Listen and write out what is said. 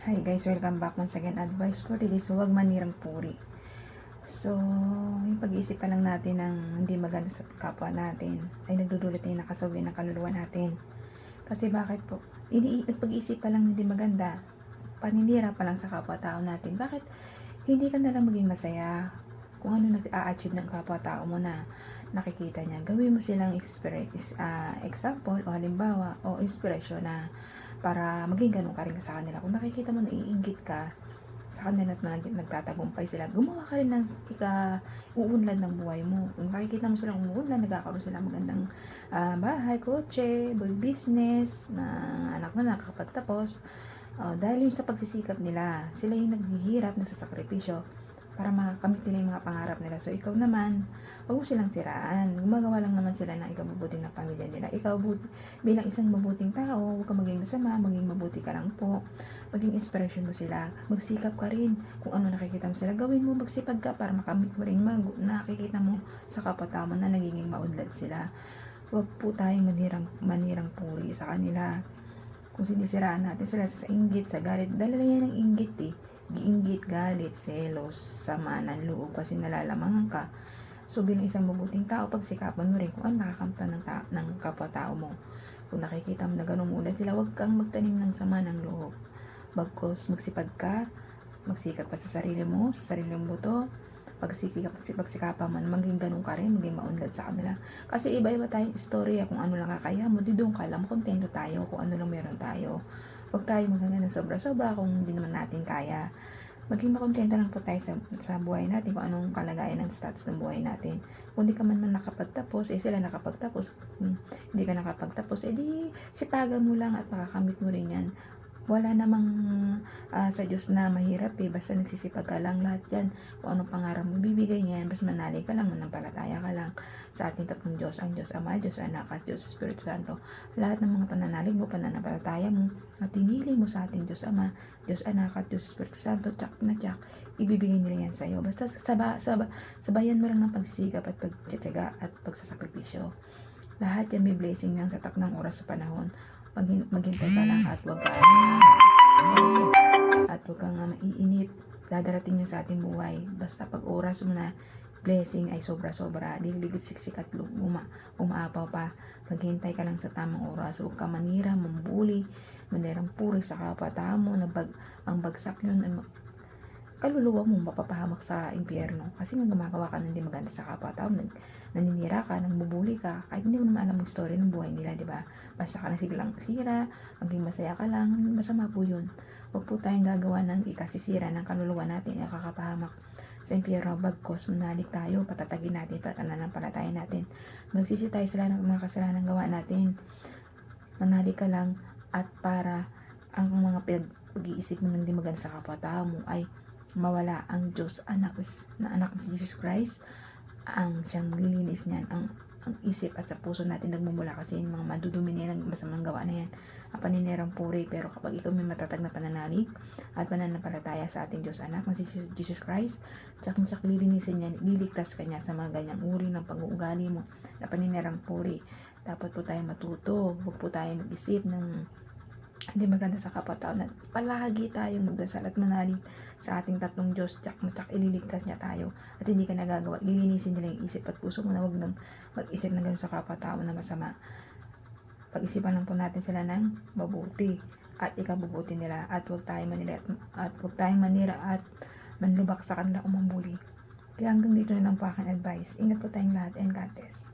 Hi guys, welcome back once again. Advice for today, so huwag manirang puri. So, yung pag-iisip pa lang natin ng hindi maganda sa kapwa natin ay nagdudulot na yung nakasawi ng kaluluwa natin. Kasi bakit po? Pag-iisip pa lang hindi maganda, paninira pa lang sa kapwa-tao natin. Bakit hindi ka nalang maging masaya kung ano na-achieve ng kapwa-tao mo na nakikita niya? Gawin mo silang example o halimbawa o inspirasyon na para maging ganun ka rin sa kanila. Kung nakikita mo naiinggit ka sa kanila at nagtatagumpay sila, gumawa ka rin ng uunlad ng buhay mo. Kung nakikita mo silang umuunlad, nagkakaroon sila magandang bahay, kotse, business, na anak na nakakapagtapos. Dahil yun sa pagsisikap nila, sila yung naghihirap, nagsasakripisyo para makamit nila yung mga pangarap nila. So, ikaw naman, huwag mo silang siraan. Gumagawa lang naman sila ng ikabubuti ng pamilya nila. Ikaw, bilang isang mabuting tao, huwag ka maging masama, maging mabuti ka lang po. Maging inspiration mo sila. Magsikap ka rin. Kung ano nakikita mo sila, gawin mo, magsipag ka para makamit mo rin nakikita mo sa kapwa mo na nagiging maunlad sila. Huwag po tayong manirang puri sa kanila. Kung sinisiraan natin sila sa inggit, sa galit, dala yan ng inggit eh. Giinggit, galit, selos, sama ng loob kasi nalalamangan ka. So bilang isang mabuting tao, pagsikapan mo rin kung ano nakakamta ng kapwa-tao mo. Kung nakikita mo na ganun muna sila, huwag kang magtanim ng sama ng loob. Bagkos magsipag ka, magsikap ka sa sarili mo, sa sarili mong buto, pagsikapan mo, maging ganun ka rin, maging maunlad sa kanila. Kasi iba-iba tayong istorya, kung ano lang kakaya mo, di doon ka lang, kontento tayo, kung ano lang meron tayo. Huwag tayo maging sobra-sobra kung hindi naman natin kaya. Maging makontento lang po tayo sa buhay natin, kung anong kalagayan ng status ng buhay natin. Kung di ka man nakapagtapos, sila nakapagtapos. Hindi ka nakapagtapos, di sipagan mo lang at makakamit mo rin yan. Wala namang sa Diyos na mahirap basta nagsisipag ka lang. Lahat yan, kung anong pangarap mo, bibigay niya yan. Basta manalig ka lang, manampalataya ka lang sa ating tatlong Diyos, ang Diyos Ama, Diyos Anak, at Diyos Espiritu Santo. Lahat ng mga pananalig mo, pananampalataya mo, at hinili mo sa ating Diyos Ama, Diyos Anak, at Diyos Espiritu Santo, tsak na tsak, ibibigay nila yan sa'yo. Basta sabayan mo lang ng pagsisikap at pagtsatsaga at pagsasakripisyo. Lahat yan may blessing lang sa takdang oras sa panahon. Maghintay ka lang at huwag kang maiinip. Dadarating yun sa ating buhay. Basta pag oras mo na, blessing ay sobra-sobra. Diligid siksik at umaapaw pa. Maghintay ka lang sa tamang oras. Huwag ka manira, mambuli, manirang puri sa kapwa-tao mo. Ang bagsak yun ay kaluluwa mo mapapahamak sa impyerno kasi nga gumagawa ka ng hindi maganda sa kapwa-tao, naninira ka, nangbubuli ka, kahit hindi mo naman alam yung story ng buhay nila, di ba? Basta ka lang siglang sira, maging masaya ka lang, masama po yun. Huwag po tayong gagawa ng ikasisira ng kaluluwa natin, ikakapahamak sa impyerno. Bagkos manalig tayo, patatagin natin, pananampalataya natin, magsisi tayo sa lahat ng mga kasalanan gawa natin. Manalig ka lang at para ang mga pag-iisip mo ng hindi maganda sa kapwa-tao mo ay mawala. Ang Diyos anak ni Jesus Christ ang siyang maglilinis niyan ang isip at sa puso natin nagmumula kasi yung mga madudumi niya ng masamang gawa na yan ang paninirang puri. Pero kapag ikaw may matatag na pananalig at pananampalataya sa ating Diyos anak na si Jesus Christ, tsak lilinisin niya, liligtas ka niya sa mga ganyang uri ng pag-uugali mo na paninirang puri. Dapat po tayo matuto, huwag po tayo mag-isip ng hindi maganda sa kapwa-tao na palagi tayong magdasal at manalig sa ating tatlong Diyos, tsak ililigtas niya tayo at hindi ka nagagawa, lilinisin nila yung isip at puso mo na huwag nang mag-isip na gano'n sa kapwa-tao na masama. Pag-isipan lang po natin sila ng mabuti at ikabubuti nila at huwag tayong manira at manlubak sa kanila o mambuli. Kaya hanggang dito na lang po aking advice. Ingat po tayong lahat and God bless.